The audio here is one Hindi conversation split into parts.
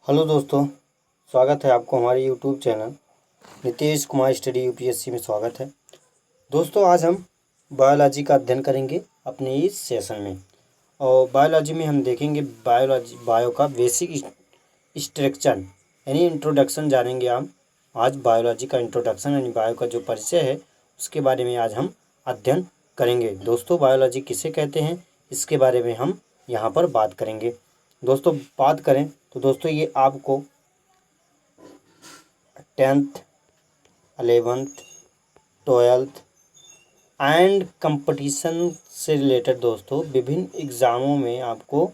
हेलो दोस्तों, स्वागत है आपको हमारे YouTube channel Nitish Kumar study UPSC में स्वागत है। दोस्तों, आज हम बायोलॉजी का अध्ययन करेंगे अपने इस सेशन में। और बायोलॉजी में हम देखेंगे बायो का बेसिक स्ट्रक्चर यानी इंट्रोडक्शन जानेंगे हम। आज बायोलॉजी का इंट्रोडक्शन यानी बायो का जो परिचय है उसके बारे में आज हम अध्ययन करेंगे। दोस्तों, बायोलॉजी किसे कहते हैं इसके बारे में हम यहाँ पर बात करेंगे। दोस्तों, बात करें तो दोस्तों ये आपको 10th 11th 12th and competition से रिलेटेड दोस्तों विभिन्न एग्ज़ामों में आपको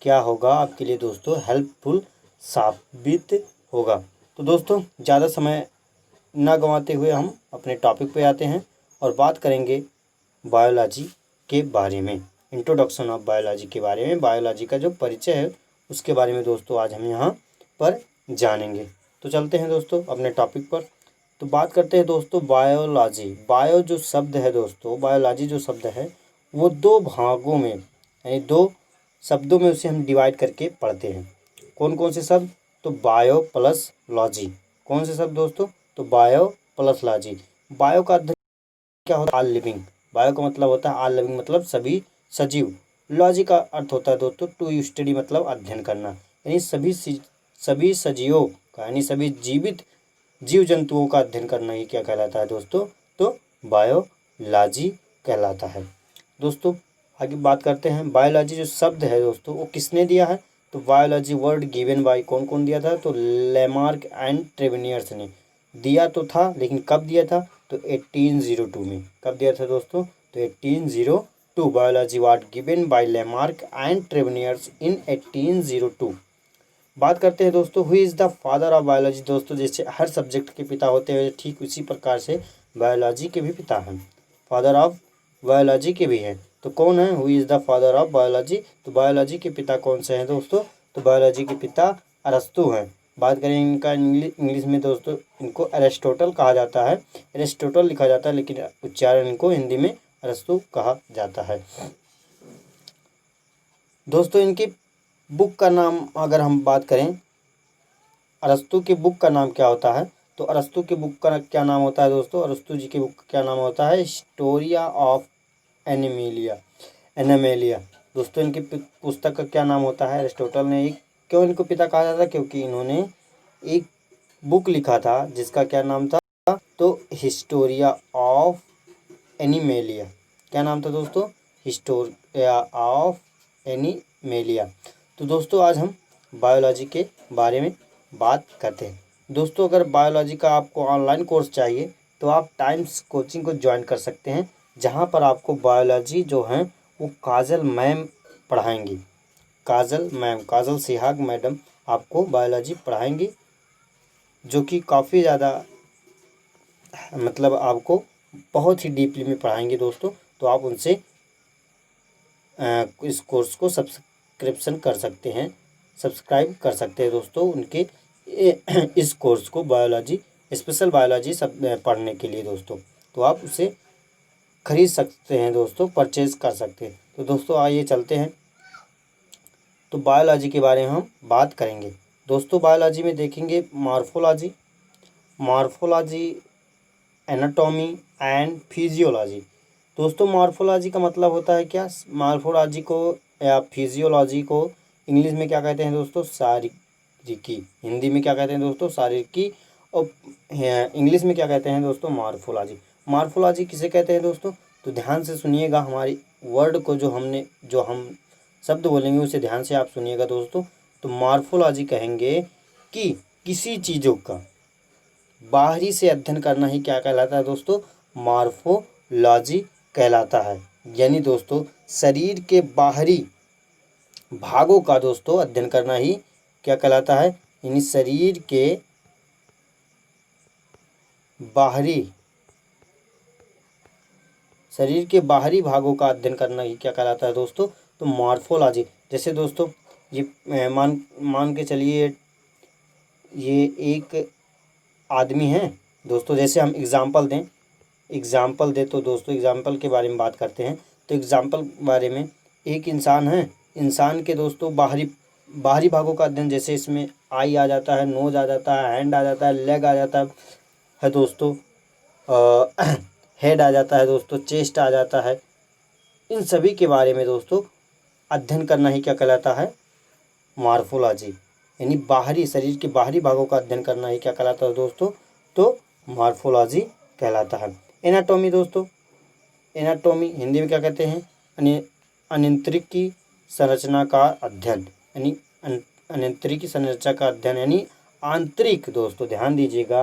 क्या होगा, आपके लिए दोस्तों हेल्पफुल साबित होगा। तो दोस्तों, ज़्यादा समय ना गंवाते हुए हम अपने टॉपिक पे आते हैं और बात करेंगे बायोलॉजी के बारे में। इंट्रोडक्शन ऑफ बायोलॉजी के बारे में, बायोलॉजी का जो परिचय है उसके बारे में दोस्तों आज हम यहाँ पर जानेंगे। तो चलते हैं दोस्तों अपने टॉपिक पर। तो बात करते हैं दोस्तों बायोलॉजी। बायो जो शब्द है दोस्तों, बायोलॉजी जो शब्द है वो दो भागों में यानी दो शब्दों में उसे हम डिवाइड करके पढ़ते हैं। कौन कौन से शब्द? तो बायो प्लस लॉजी। कौन से शब्द दोस्तों? तो बायो प्लस लॉजी। बायो का अध्ययन क्या होता है? All living. बायो का मतलब होता है ऑल लिविंग, मतलब सभी सजीव। लॉजी का अर्थ होता है दोस्तों टू स्टडी, मतलब अध्ययन करना, यानी सभी सजीवों का यानी सभी जीवित जीव जंतुओं का अध्ययन करना ही क्या कहलाता है दोस्तों? तो बायोलॉजी कहलाता है। दोस्तों, आगे बात करते हैं। बायोलॉजी जो शब्द है दोस्तों वो किसने दिया है? तो बायोलॉजी वर्ड गिवन बाय कौन कौन दिया था? तो लेमार्क एंड ट्रेवेनियर्स ने दिया तो था, लेकिन कब दिया था? तो 1802 में। कब दिया था दोस्तों? तो 1802। Biology word given by Lamarck and Treviranus in 1802। बात करते हैं दोस्तों who is the father of biology. दोस्तों, जैसे हर सब्जेक्ट के पिता होते हैं ठीक उसी प्रकार से बायोलॉजी के भी पिता हैं, फादर ऑफ बायोलॉजी के भी हैं। तो कौन है who is the father of biology? तो बायोलॉजी के पिता कौन से हैं दोस्तों? तो बायोलॉजी के पिता अरस्तु हैं। बात करें इनका इंग्लिश में दोस्तों, इनको एरिस्टोटल कहा जाता है। एरिस्टोटल लिखा जाता है लेकिन उच्चारण इनको हिंदी में अरस्तु कहा जाता है। दोस्तों, इनकी बुक का नाम अगर हम बात करें, अरस्तु की बुक का नाम क्या होता है? तो अरस्तु की बुक का क्या नाम होता है दोस्तों? अरस्तु जी की बुक का क्या नाम होता है? Historia of animalia. दोस्तों, इनकी पुस्तक का क्या नाम होता है? अरिस्टोटल ने क्यों इनको पिता कहा जाता है? क्योंकि इन्होंने एक बुक लिखा था जिसका क्या नाम था? तो हिस्टोरिया ऑफ एनिमेलिया। क्या नाम था दोस्तों? Historia of animalia. तो दोस्तों, आज हम बायोलॉजी के बारे में बात करते हैं। दोस्तों, अगर बायोलॉजी का आपको ऑनलाइन कोर्स चाहिए तो आप टाइम्स कोचिंग को ज्वाइन कर सकते हैं, जहां पर आपको बायोलॉजी जो है वो काजल मैम पढ़ाएंगी। काजल सिहाग मैडम आपको बायोलॉजी पढ़ाएंगी, जो कि काफ़ी ज़्यादा मतलब आपको बहुत ही डीपली में पढ़ाएंगे दोस्तों। तो आप उनसे इस कोर्स को सब्सक्राइब कर सकते हैं दोस्तों, उनके इस कोर्स को बायोलॉजी स्पेशल बायोलॉजी सब पढ़ने के लिए दोस्तों। तो आप उसे खरीद सकते हैं दोस्तों, परचेज कर सकते हैं। तो दोस्तों, आइए चलते हैं। तो बायोलॉजी के बारे में हम बात करेंगे दोस्तों। बायोलॉजी में देखेंगे मॉर्फोलॉजी, एनाटॉमी एंड फिजियोलॉजी। दोस्तों, मॉर्फोलॉजी का मतलब होता है क्या? मॉर्फोलॉजी को या फिजियोलॉजी को इंग्लिश में क्या कहते हैं दोस्तों? शारीरिकी। हिंदी में क्या कहते हैं दोस्तों? शारीरिकी। और इंग्लिश में क्या कहते हैं दोस्तों? मॉर्फोलॉजी। मॉर्फोलॉजी किसे कहते हैं दोस्तों? तो ध्यान से सुनिएगा, हमारी वर्ड को जो हम शब्द बोलेंगे उसे ध्यान से आप सुनिएगा दोस्तों। तो मॉर्फोलॉजी कहेंगे कि किसी चीज़ों का बाहरी से अध्ययन करना ही क्या कहलाता है दोस्तों? मॉर्फोलॉजी कहलाता है। यानी दोस्तों, शरीर के बाहरी भागों का दोस्तों अध्ययन करना ही क्या कहलाता है? यानी शरीर के बाहरी भागों का अध्ययन करना ही क्या कहलाता है दोस्तों? तो मॉर्फोलॉजी। जैसे दोस्तों, ये मान के चलिए ये एक आदमी है दोस्तों। जैसे हम एग्जाम्पल दें तो दोस्तों एग्जाम्पल के बारे में बात करते हैं। तो एग्जाम्पल बारे में एक इंसान है, इंसान के दोस्तों बाहरी भागों का अध्ययन, जैसे इसमें आई आ जाता है, नोज आ जाता है, हैंड आ जाता है, लेग आ जाता है दोस्तों, हेड आ जाता है दोस्तों, चेस्ट आ जाता है। इन सभी के बारे में दोस्तों अध्ययन करना ही क्या कहलाता है? मॉर्फोलॉजी। यानी बाहरी, शरीर के बाहरी भागों का अध्ययन करना ही क्या कहलाता है दोस्तों? तो मॉर्फोलॉजी कहलाता है। एनाटॉमी दोस्तों, एनाटॉमी हिंदी में क्या कहते हैं? अनियंत्रिकी संरचना का अध्ययन, यानी अनियंत्रिकी संरचना का अध्ययन यानी आंतरिक, दोस्तों ध्यान दीजिएगा,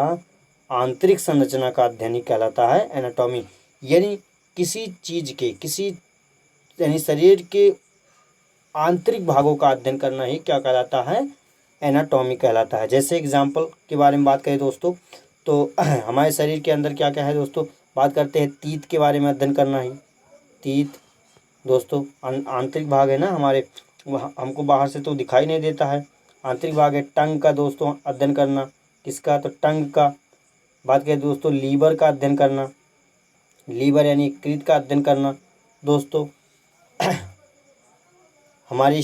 आंतरिक संरचना का अध्ययन ही कहलाता है एनाटॉमी। यानी किसी चीज के, किसी यानी शरीर के आंतरिक भागों का अध्ययन करना ही क्या कहलाता है? एनाटॉमी कहलाता है। जैसे एग्जाम्पल के बारे में बात करें दोस्तों, तो हमारे शरीर के अंदर क्या क्या है दोस्तों? बात करते हैं तीत के बारे में अध्ययन करना ही। तीत दोस्तों आंतरिक भाग है ना हमारे, हमको बाहर से तो दिखाई नहीं देता है, आंतरिक भाग है। टंग का दोस्तों अध्ययन करना, किसका? तो टंग का। बात करें दोस्तों लीवर का अध्ययन करना, लीवर यानी यकृत का अध्ययन करना दोस्तों। हमारी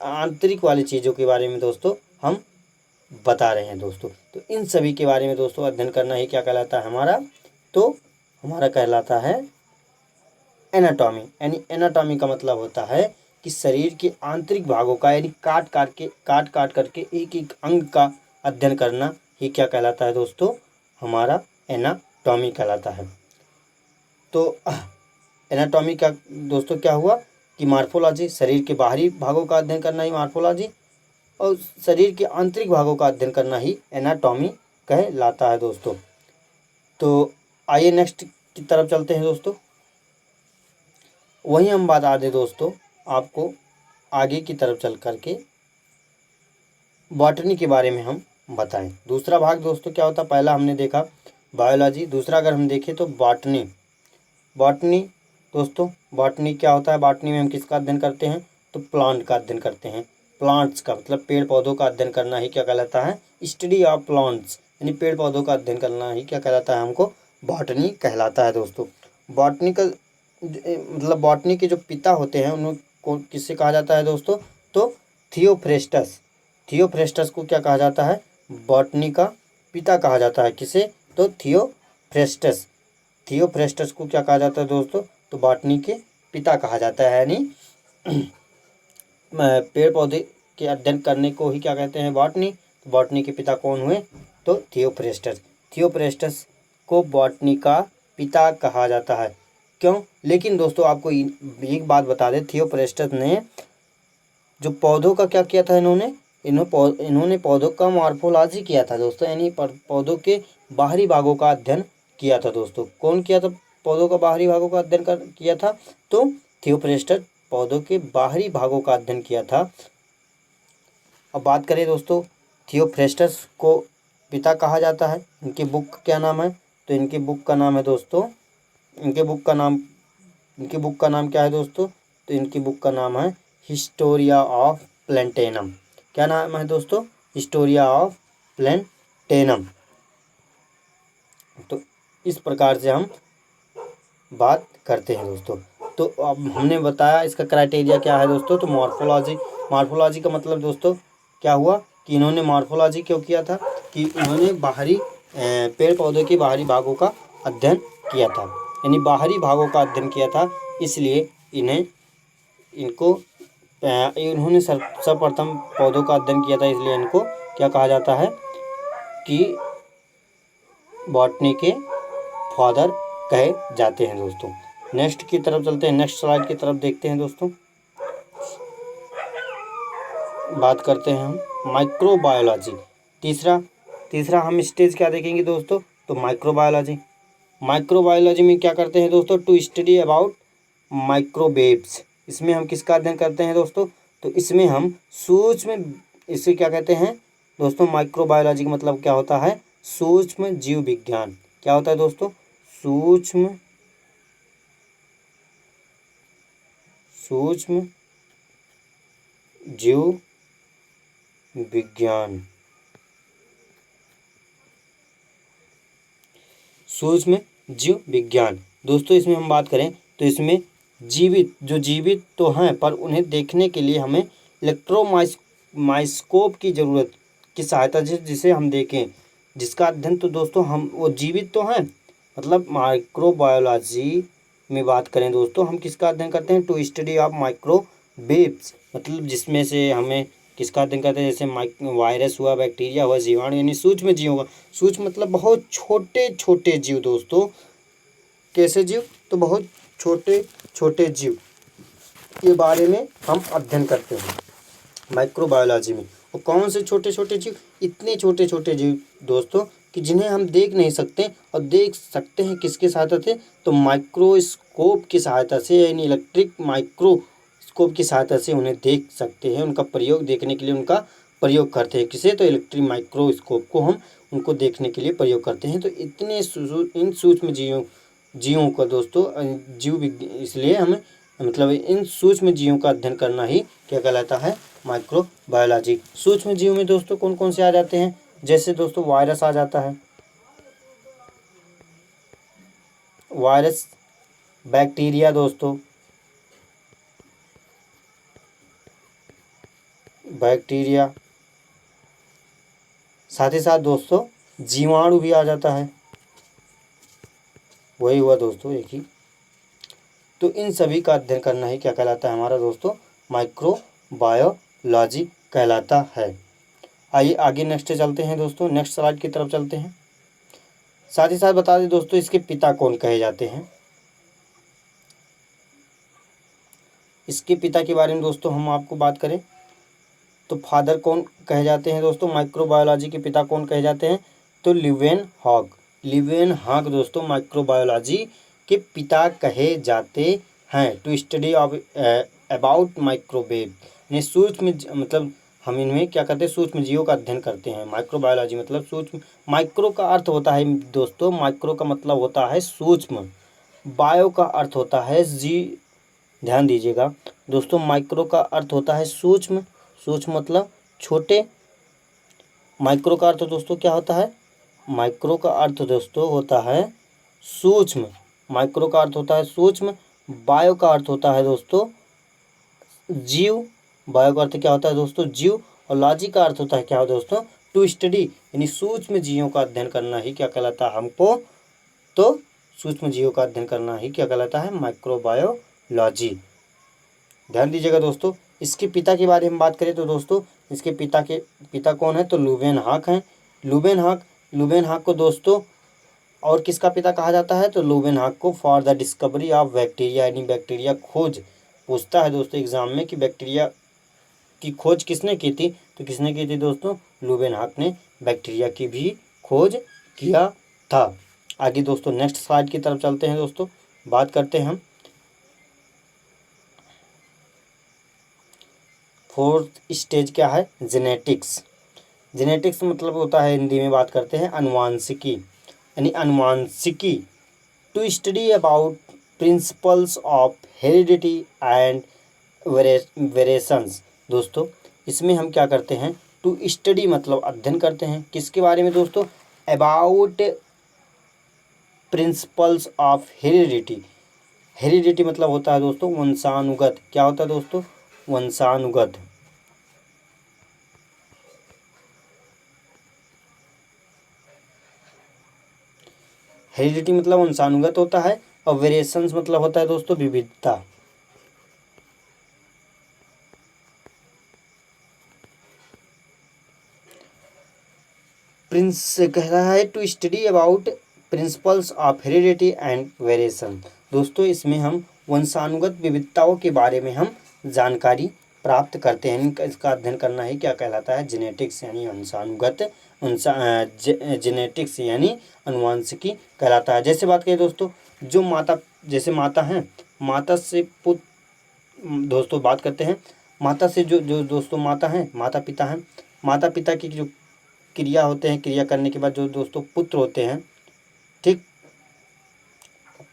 आंतरिक वाली चीज़ों के बारे में दोस्तों हम बता रहे हैं दोस्तों। तो इन सभी के बारे में दोस्तों अध्ययन करना ही क्या कहलाता है हमारा? तो हमारा कहलाता है एनाटॉमी। यानी एनाटॉमी का मतलब होता है कि शरीर के आंतरिक भागों का, यानी काट काट करके एक एक अंग का अध्ययन करना ही क्या कहलाता है दोस्तों? हमारा एनाटॉमी कहलाता है। तो एनाटॉमी का दोस्तों क्या हुआ कि मॉर्फोलॉजी, शरीर के बाहरी भागों का अध्ययन करना ही मॉर्फोलॉजी, और शरीर के आंतरिक भागों का अध्ययन करना ही एनाटॉमी कहलाता है दोस्तों। तो आइए नेक्स्ट की तरफ चलते हैं दोस्तों। वहीं हम बता दें दोस्तों आपको, आगे की तरफ चल करके बॉटनी के बारे में हम बताएं। दूसरा भाग दोस्तों क्या होता है? पहला हमने देखा बायोलॉजी, दूसरा अगर हम देखें तो बॉटनी। बॉटनी दोस्तों, बॉटनी क्या होता है? बॉटनी में हम किसका अध्ययन करते हैं? तो प्लांट का अध्ययन करते हैं। प्लांट्स का मतलब पेड़ पौधों का अध्ययन करना ही क्या कहलाता है? स्टडी ऑफ प्लांट्स, यानी पेड़ पौधों का अध्ययन करना ही क्या कहलाता है? हमको बॉटनी कहलाता है दोस्तों। बॉटनी का मतलब बॉटनी के जो पिता होते हैं उनको किससे कहा जाता है दोस्तों? तो थियोफ्रेस्टस। थियोफ्रेस्टस को क्या कहा जाता है? बॉटनी का पिता कहा जाता है। किसे? तो थियोफ्रेस्टस। थियोफ्रेस्टस को क्या कहा जाता है दोस्तों? तो बॉटनी के पिता कहा जाता है। यानी पेड़ पौधे के अध्ययन करने को ही क्या कहते हैं? बॉटनी। तो बॉटनी के पिता कौन हुए? तो थियोफ्रेस्टस। थियोफ्रेस्टस को बॉटनी का पिता कहा जाता है। क्यों? लेकिन दोस्तों आपको एक बात बता दें, थियोफ्रेस्टस ने जो पौधों का क्या किया था, इन्होंने पौधों का मॉर्फोलॉजी किया था दोस्तों, यानी पौधों के बाहरी भागों का अध्ययन किया था दोस्तों। कौन किया था पौधों का बाहरी भागों का अध्ययन किया था? तो थियोफ्रेस्टस पौधों के बाहरी भागों का अध्ययन किया था। अब बात करें दोस्तों, थियोफ्रेस्टस को पिता कहा जाता है। इनकी बुक का क्या नाम है? तो इनकी बुक का नाम है दोस्तों, इनकी बुक का नाम क्या है दोस्तों? तो इनकी बुक का नाम है हिस्टोरिया ऑफ प्लेंटेनम। क्या नाम है दोस्तों? Historia of Plantarum. तो इस प्रकार से हम बात करते हैं दोस्तों। तो अब हमने बताया इसका क्राइटेरिया क्या है दोस्तों? तो मॉर्फोलॉजी का मतलब दोस्तों क्या हुआ कि इन्होंने मॉर्फोलॉजी क्यों किया था? कि इन्होंने बाहरी पेड़ पौधों के बाहरी भागों का अध्ययन किया था, यानी बाहरी भागों का अध्ययन किया था, इसलिए इन्होंने सर्वप्रथम पौधों का अध्ययन किया था, इसलिए इनको क्या कहा जाता है कि बॉटनी के फादर कहे जाते हैं दोस्तों। नेक्स्ट की तरफ चलते हैं, नेक्स्ट स्लाइड की तरफ देखते हैं दोस्तों। बात करते हैं हम माइक्रोबायोलॉजी। तीसरा हम स्टेज क्या देखेंगे दोस्तों? तो माइक्रोबायोलॉजी में क्या करते हैं दोस्तों? To study about microwaves. इसमें हम किसका अध्ययन करते हैं दोस्तों? तो इसमें हम सूक्ष्म, इसे क्या कहते हैं दोस्तों? माइक्रोबायोलॉजी का मतलब क्या होता है? सूक्ष्म जीव विज्ञान। क्या होता है दोस्तों? सूक्ष्म जीव विज्ञान। सूक्ष्म जीव विज्ञान दोस्तों, इसमें हम बात करें तो इसमें जीवित तो हैं, पर उन्हें देखने के लिए हमें माइक्रोस्कोप की ज़रूरत की सहायता से जिसे हम देखें, जिसका अध्ययन तो दोस्तों हम वो जीवित तो हैं, मतलब माइक्रोबायोलॉजी में बात करें दोस्तों, हम किसका अध्ययन करते हैं, टू स्टडी ऑफ माइक्रोवेव्स, मतलब जिसमें से हमें किसका अध्ययन करते हैं, जैसे वायरस हुआ, बैक्टीरिया हुआ, जीवाणु यानी सूक्ष्म जीवों का, सूक्ष्म मतलब बहुत छोटे छोटे जीव दोस्तों, कैसे जीव, तो बहुत छोटे छोटे जीव के बारे में हम अध्ययन करते हैं माइक्रोबायोलॉजी में। और कौन से छोटे छोटे जीव, इतने छोटे छोटे जीव दोस्तों कि जिन्हें हम देख नहीं सकते, और देख सकते हैं किसकी सहायता से, तो माइक्रोस्कोप की सहायता से, यानी इलेक्ट्रिक माइक्रोस्कोप की सहायता से उन्हें देख सकते हैं। उनका प्रयोग देखने के लिए उनका प्रयोग करते हैं, किसे, तो इलेक्ट्रिक माइक्रोस्कोप को हम उनको देखने के लिए प्रयोग करते हैं। तो इतने इन सूक्ष्म जीवों का दोस्तों इसलिए हमें मतलब इन सूक्ष्म जीवों का अध्ययन करना ही क्या कहलाता है, माइक्रोबायोलॉजी। सूक्ष्म जीव में दोस्तों कौन कौन से आ जाते हैं, जैसे दोस्तों वायरस आ जाता है, वायरस, बैक्टीरिया दोस्तों, बैक्टीरिया, साथ ही साथ दोस्तों जीवाणु भी आ जाता है, वही हुआ दोस्तों एक ही। तो इन सभी का अध्ययन करना ही क्या कहलाता है हमारा दोस्तों, माइक्रोबायोलॉजी कहलाता है। आइए आगे नेक्स्ट चलते हैं दोस्तों, नेक्स्ट स्लाइड की तरफ चलते हैं। साथ ही साथ बता दें दोस्तों इसके पिता कौन कहे जाते हैं। इसके पिता के बारे में दोस्तों हम आपको बात करें तो फादर कौन कहे जाते हैं दोस्तों, माइक्रोबायोलॉजी के पिता कौन कहे जाते हैं, तो ल्यूवेनहॉक। ल्यूवेनहॉक दोस्तों माइक्रोबायोलॉजी के पिता कहे जाते हैं। To study of about microwave, यानी सूक्ष्म मतलब हम इनमें क्या करते हैं, सूक्ष्म जीवों का अध्ययन करते हैं। माइक्रोबायोलॉजी मतलब सूक्ष्म, माइक्रो का अर्थ होता है दोस्तों, माइक्रो का मतलब होता है सूक्ष्म, बायो का अर्थ होता है ध्यान दीजिएगा दोस्तों, माइक्रो का अर्थ होता है सूक्ष्म, सूक्ष्म मतलब छोटे, माइक्रो का अर्थ दोस्तों क्या होता है, माइक्रो का अर्थ दोस्तों होता है सूक्ष्म, माइक्रो का अर्थ होता है सूक्ष्म, बायो का अर्थ होता है दोस्तों जीव, बायो का अर्थ क्या होता है दोस्तों जीव, और लॉजी का अर्थ होता है क्या दोस्तों, टू स्टडी, यानी सूक्ष्म जीवों का अध्ययन करना ही क्या कहलाता है हमको, तो सूक्ष्म जीवों का अध्ययन करना ही क्या कहलाता है, माइक्रोबायोलॉजी। ध्यान दीजिएगा दोस्तों। इसके पिता के बारे में बात करें तो दोस्तों इसके पिता कौन है, तो ल्यूवेनहॉक हैं। ल्यूवेनहॉक को दोस्तों और किसका पिता कहा जाता है, तो ल्यूवेनहॉक को for the discovery of bacteria, यानी बैक्टीरिया खोज पूछता है दोस्तों एग्जाम में कि बैक्टीरिया की खोज किसने की थी, तो किसने की थी दोस्तों, ल्यूवेनहॉक ने बैक्टीरिया की भी खोज किया था। आगे दोस्तों नेक्स्ट स्लाइड की तरफ चलते हैं दोस्तों, बात करते हैं हम फोर्थ स्टेज क्या है, जेनेटिक्स। जेनेटिक्स मतलब होता है, हिंदी में बात करते हैं अनुवांशिकी, यानी अनुवांशिकी, to study about principles of heredity and variations. दोस्तों इसमें हम क्या करते हैं, टू स्टडी मतलब अध्ययन करते हैं, किसके बारे में दोस्तों, about principles of heredity. Heredity मतलब होता है दोस्तों वंशानुगत, क्या होता है दोस्तों, वंशानुगत। हेरिडिटी मतलब वंशानुगत होता है, और वेरिएशंस मतलब होता है दोस्तों विविधता। प्रिंस कह रहा है to study about principles of heredity and variation. दोस्तों इसमें हम वंशानुगत विविधताओं के बारे में हम जानकारी प्राप्त करते हैं, इसका अध्ययन करना ही क्या कहलाता है, जेनेटिक्स, यानी वंशानुगत जेनेटिक्स यानी अनुवांशिकी कहलाता है। जैसे बात करें दोस्तों, जो जैसे माता हैं, माता से पुत्र दोस्तों बात करते हैं, माता से जो दोस्तों माता हैं, माता पिता हैं, माता पिता की जो क्रिया होते हैं, क्रिया करने के बाद जो दोस्तों पुत्र होते हैं, ठीक,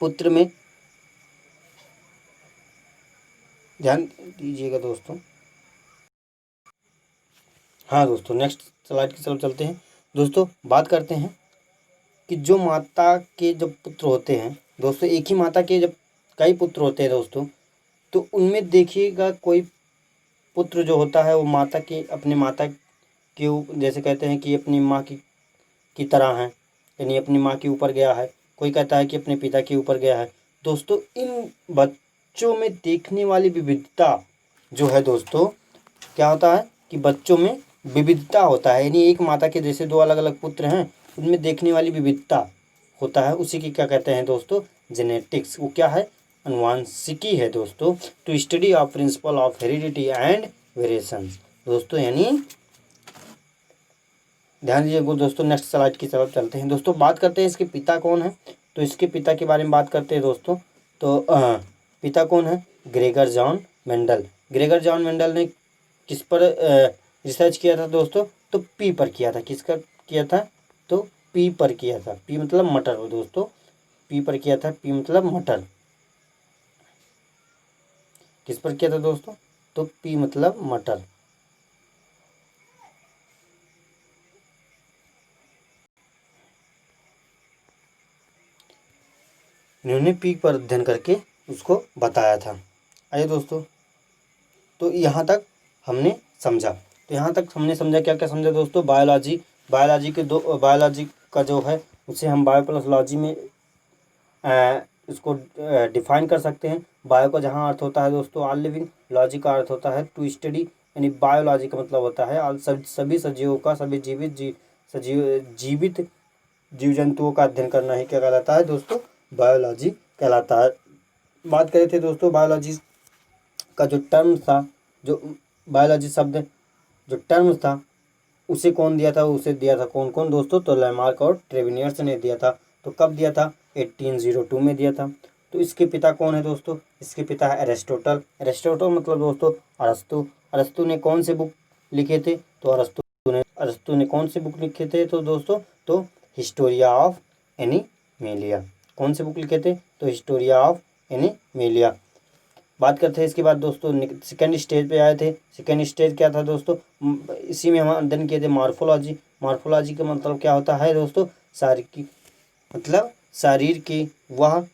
पुत्र में ध्यान दीजिएगा दोस्तों। हाँ दोस्तों नेक्स्ट स्लाइड की तरफ चलते हैं दोस्तों, बात करते हैं कि जो माता के जब पुत्र होते हैं दोस्तों, एक ही माता के जब कई पुत्र होते हैं दोस्तों, तो उनमें देखिएगा कोई पुत्र जो होता है वो माता की, अपनी माता के जैसे कहते हैं कि अपनी माँ की तरह है, यानी अपनी माँ के ऊपर गया है। कोई कहता है कि अपने पिता के ऊपर गया है। दोस्तों इन बच्चों में देखने वाली विविधता जो है दोस्तों, क्या होता है कि बच्चों में विविधता होता है, यानी एक माता के जैसे दो अलग अलग पुत्र हैं, उनमें देखने वाली विविधता होता है, उसी की क्या कहते हैं दोस्तों, जेनेटिक्स। वो क्या है, अनुवांशिकी है दोस्तों। To study of principle of heredity and variation दोस्तों, यानी ध्यान दीजिएगा दोस्तों। नेक्स्ट स्लाइड की तरफ चलते हैं दोस्तों। बात करते हैं इसके पिता कौन है, तो इसके पिता के बारे में बात करते हैं दोस्तों। तो पिता कौन है, Gregor John Mendel. Gregor John Mendel ने किस पर रिसर्च किया था दोस्तों, तो पी पर किया था। किसका किया था, तो पी पर किया था। पी मतलब मटर हो दोस्तों, पी पर किया था। पी मतलब मटर। किस पर किया था दोस्तों, तो पी मतलब मटर। इन्होंने पी पर अध्ययन करके उसको बताया था। आइए दोस्तों, तो यहाँ तक हमने समझा। तो यहाँ तक हमने समझा, क्या क्या समझा दोस्तों, बायोलॉजी। बायोलॉजी के दो, बायोलॉजी का जो है उसे हम बायो प्लस लॉजी में इसको डिफाइन कर सकते हैं। बायो का जहाँ अर्थ होता है दोस्तों ऑल लिविंग, लॉजी का अर्थ होता है टू स्टडी, यानी बायोलॉजी का मतलब होता है सभी सजीवों का, सभी जीवित जीव जंतुओं का अध्ययन करना ही क्या कहलाता है दोस्तों, बायोलॉजी कहलाता है। बात करे थे दोस्तों बायोलॉजी का जो टर्म था, जो बायोलॉजी शब्द जो टर्म था उसे कौन दिया था, उसे दिया था कौन कौन दोस्तों, तो लैमार्क और ट्रेविनियर्स ने दिया था। तो कब दिया था, 1802 में दिया था। तो इसके पिता कौन है दोस्तों, इसके पिता है एरिस्टोटल। एरिस्टोटल मतलब दोस्तों अरस्तु। अरस्तु ने कौन से बुक लिखे थे, तो अरस्तु ने कौन से बुक लिखे थे, तो दोस्तों तो हिस्टोरिया ऑफ एनिमेलिया। कौन से बुक लिखे थे, तो हिस्टोरिया ऑफ एनिमेलिया। बात करते हैं इसके बाद दोस्तों सेकेंड स्टेज पे आए थे। सेकेंड स्टेज क्या था दोस्तों, इसी में हम अध्ययन किए थे मार्फोलॉजी। मार्फोलॉजी का मतलब क्या होता है दोस्तों, शारीरिक मतलब शरीर के वह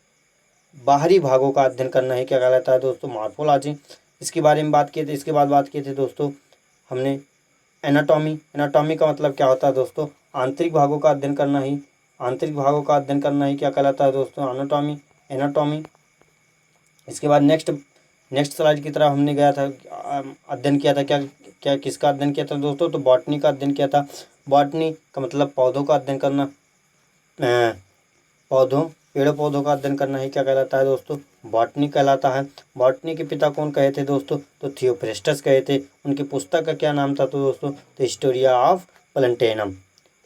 बाहरी भागों का अध्ययन करना ही क्या कहलाता है दोस्तों, मार्फोलॉजी। इसके बारे में बात किए थे। इसके बाद बात किए थे दोस्तों हमने एनाटॉमी। एनाटॉमी का मतलब क्या होता है दोस्तों, आंतरिक भागों का अध्ययन करना ही, आंतरिक भागों का अध्ययन करना ही क्या कहलाता है दोस्तों, एनाटॉमी, एनाटॉमी। इसके बाद नेक्स्ट स्लाइड की तरफ हमने गया था, अध्ययन किया था क्या क्या किसका अध्ययन किया था दोस्तों, तो बॉटनी का अध्ययन किया था। बॉटनी का मतलब पौधों का अध्ययन करना, पेड़ पौधों का अध्ययन करना ही क्या कहलाता है दोस्तों, बॉटनी कहलाता है। बॉटनी के पिता कौन कहे थे दोस्तों, तो थियोफ्रेस्टस कहे थे। उनकी पुस्तक का क्या नाम था तो दोस्तों, द हिस्टोरिया ऑफ प्लेंटेनम।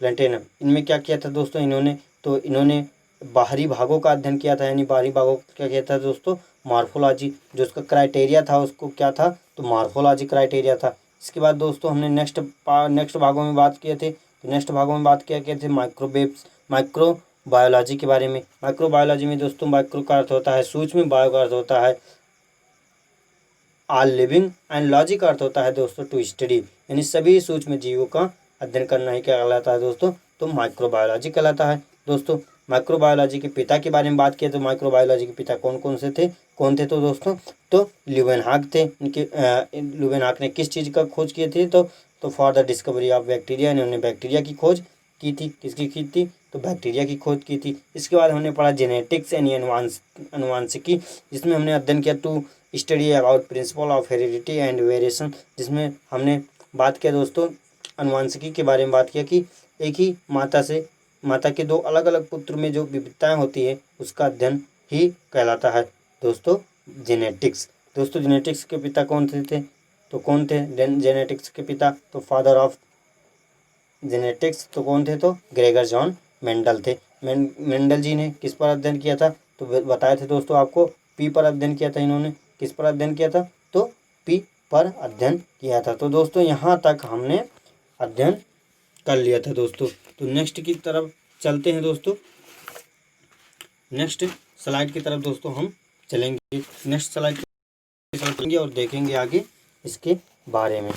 प्लेंटेनम इनमें क्या किया था दोस्तों इन्होंने बाहरी भागों का अध्ययन किया था, यानी बाहरी भागों का क्या किया था दोस्तों, मार्फोलॉजी। जो उसका क्राइटेरिया था उसको क्या था, तो मार्फोलॉजी क्राइटेरिया था। इसके बाद दोस्तों हमने नेक्स्ट भागों में बात किए थे। तो नेक्स्ट भागों में बात किया किए थे माइक्रो बायोलॉजी के बारे में। माइक्रो बायोलॉजी में दोस्तों माइक्रो का अर्थ होता है सूक्ष्म, बायो का अर्थ होता है ऑल लिविंग, एंड लॉजी का अर्थ होता है दोस्तों टू स्टडी, यानी सभी सूक्ष्म जीवों का अध्ययन करना ही क्या कहलाता है दोस्तों, तो माइक्रो बायोलॉजी कहलाता है। दोस्तों माइक्रो बायोलॉजी के पिता के बारे में बात किया तो माइक्रो बायोलॉजी के पिता कौन थे तो दोस्तों, तो ल्यूवेनहाक थे। इनके ल्यूवेनहाक ने किस चीज़ का खोज किए थे, तो for the discovery of bacteria, इन्होंने बैक्टीरिया की खोज की थी। किसकी की थी, तो बैक्टीरिया की खोज की थी। इसके बाद हमने पढ़ा जेनेटिक्स यानी अनुवांशिकी, जिसमें हमने अध्ययन किया to study about principle of heredity and variation, जिसमें हमने बात किया दोस्तों अनुवांशिकी के बारे में बात किया कि एक ही माता के दो अलग अलग पुत्र में जो विविधताएं होती है उसका अध्ययन ही कहलाता है दोस्तों जेनेटिक्स। दोस्तों जेनेटिक्स के पिता कौन थे, तो कौन थे जेनेटिक्स के पिता, तो फादर ऑफ जेनेटिक्स तो कौन थे, तो ग्रेगर जॉन मेंडल थे। मेंडल जी ने किस पर अध्ययन किया था, तो बताए थे दोस्तों आपको, पी पर अध्ययन किया था। इन्होंने किस पर अध्ययन किया था, तो पी पर अध्ययन किया था। तो दोस्तों यहाँ तक हमने अध्ययन कर लिया था दोस्तों। तो नेक्स्ट की तरफ चलते हैं दोस्तों। नेक्स्ट स्लाइड की तरफ दोस्तों हम चलेंगे। नेक्स्ट स्लाइड की तरफ चलेंगे और देखेंगे आगे इसके बारे में।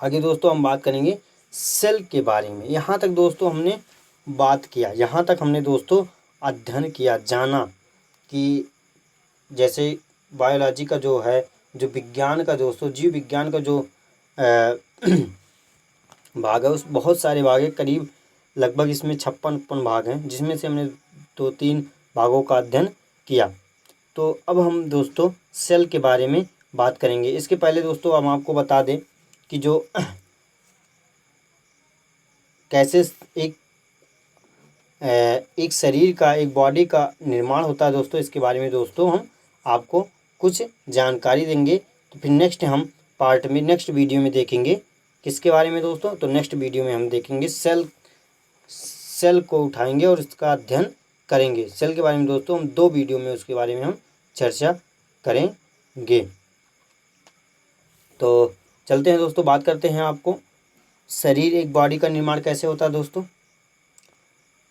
आगे दोस्तों हम बात करेंगे सेल के बारे में। यहाँ तक दोस्तों हमने बात किया, यहाँ तक हमने दोस्तों अध्ययन किया, जाना कि जैसे बायोलॉजी का जो है, जो विज्ञान का दोस्तों, जीव विज्ञान का जो भाग है, उस बहुत सारे भाग है, करीब लगभग इसमें 56 भाग हैं, जिसमें से हमने 2-3 भागों का अध्ययन किया। तो अब हम दोस्तों सेल के बारे में बात करेंगे। इसके पहले दोस्तों हम आपको बता दें कि जो कैसे एक शरीर का, एक बॉडी का निर्माण होता है दोस्तों, इसके बारे में दोस्तों हम आपको कुछ जानकारी देंगे। तो फिर नेक्स्ट हम पार्ट में, नेक्स्ट वीडियो में देखेंगे किसके बारे में दोस्तों, तो नेक्स्ट वीडियो में हम देखेंगे सेल को उठाएंगे और इसका अध्ययन करेंगे। सेल के बारे में दोस्तों हम 2 वीडियो में उसके बारे में हम चर्चा करेंगे। तो चलते हैं दोस्तों, बात करते हैं आपको शरीर, एक बॉडी का निर्माण कैसे होता है दोस्तों।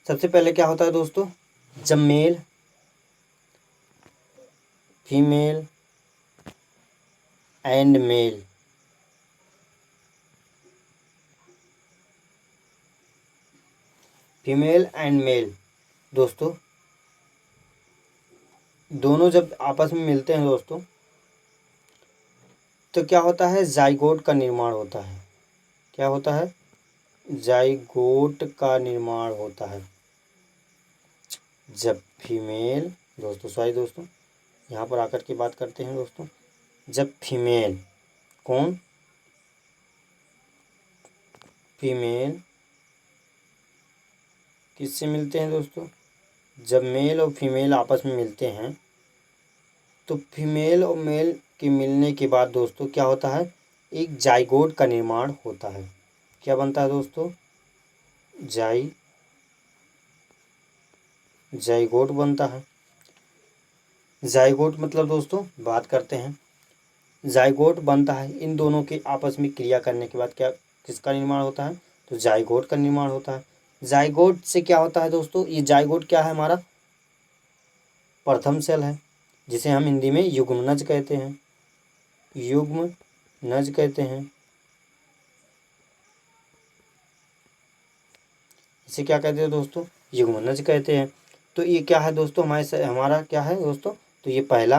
सबसे पहले क्या होता है दोस्तों, जब मेल फीमेल एंड मेल दोस्तों दोनों जब आपस में मिलते हैं दोस्तों, तो क्या होता है, जाइगोट का निर्माण होता है। क्या होता है, जाइगोट का निर्माण होता है। जब फीमेल दोस्तों यहाँ पर आकर के बात करते हैं दोस्तों, जब फीमेल किससे मिलते हैं दोस्तों, जब मेल और फीमेल आपस में मिलते हैं, तो फीमेल और मेल के मिलने के बाद दोस्तों क्या होता है, एक जाइगोट का निर्माण होता है। क्या बनता है दोस्तों, जाइगोट बनता है। जाइगोट मतलब दोस्तों बात करते हैं, जाइगोट बनता है। इन दोनों के आपस में क्रिया करने के बाद क्या, किसका निर्माण होता है, तो जाइगोट का निर्माण होता है। जाइगोट से क्या होता है दोस्तों, ये जाइगोट क्या है, हमारा प्रथम सेल है, जिसे हम हिंदी में युग्मनज कहते हैं। इसे क्या कहते हैं दोस्तों, युग्मनज कहते हैं। तो ये क्या है दोस्तों, हमारा क्या है दोस्तों, तो ये पहला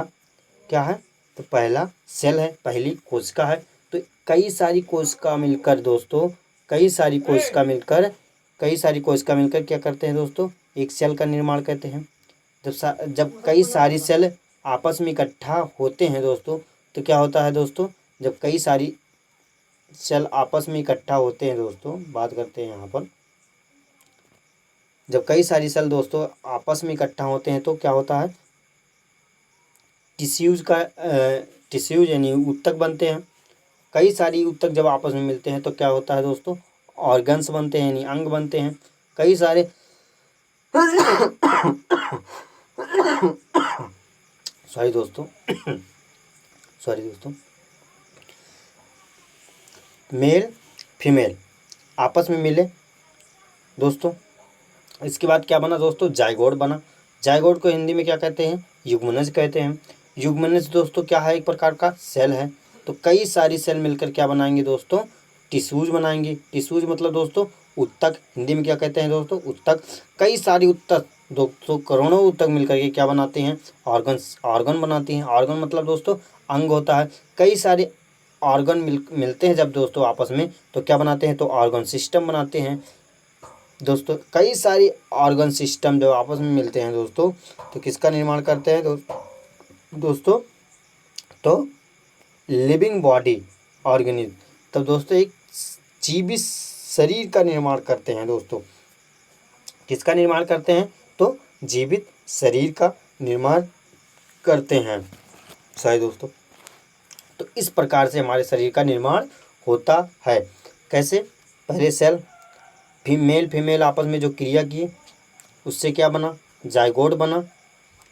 क्या है, तो पहला सेल है, पहली कोशिका है। तो कई सारी कोशिका मिलकर दोस्तों, कई सारी कोशिका मिलकर क्या करते हैं दोस्तों, एक सेल का निर्माण करते हैं। जब कई सारी सेल आपस में इकट्ठा होते हैं दोस्तों, तो क्या होता है दोस्तों, जब कई सारी सेल आपस में इकट्ठा होते हैं दोस्तों, बात करते हैं यहाँ पर, जब कई सारी सेल दोस्तों आपस में इकट्ठा होते हैं तो क्या होता है, टिश्यूज यानी ऊतक बनते हैं। कई सारी ऊतक जब आपस में मिलते हैं तो क्या होता है दोस्तों, ऑर्गन्स बनते हैं, यानी अंग बनते हैं। कई सारे सॉरी दोस्तों मेल फीमेल आपस में मिले दोस्तों, इसके बाद क्या बना दोस्तों, जाइगोट बना। जाइगोट को हिंदी में क्या कहते हैं, युग्मनज कहते हैं। युग्मनज दोस्तों क्या है, एक प्रकार का सेल है। तो कई सारी सेल मिलकर क्या बनाएंगे दोस्तों, टिश्यूज बनाएंगे। टिश्यूज मतलब दोस्तों ऊतक, हिंदी में क्या कहते हैं दोस्तों, ऊतक। कई सारी ऊतक दोस्तों, करोड़ों ऊतक मिलकर के क्या बनाते हैं, ऑर्गन बनाती हैं। ऑर्गन मतलब दोस्तों अंग होता है। कई सारे ऑर्गन मिलते हैं जब दोस्तों आपस में, तो क्या बनाते हैं, तो ऑर्गन सिस्टम बनाते हैं दोस्तों। कई सारी ऑर्गन सिस्टम जब आपस में मिलते हैं दोस्तों, तो किसका निर्माण करते हैं दोस्तों, तो लिविंग बॉडी ऑर्गेनिज्म। तब दोस्तों एक जीवित शरीर का निर्माण करते हैं दोस्तों। किसका निर्माण करते हैं, तो जीवित शरीर का निर्माण करते हैं सही दोस्तों। तो इस प्रकार से हमारे शरीर का निर्माण होता है। कैसे, पहले सेल मेल फीमेल आपस में जो क्रिया की, उससे क्या बना, जाइगोट बना।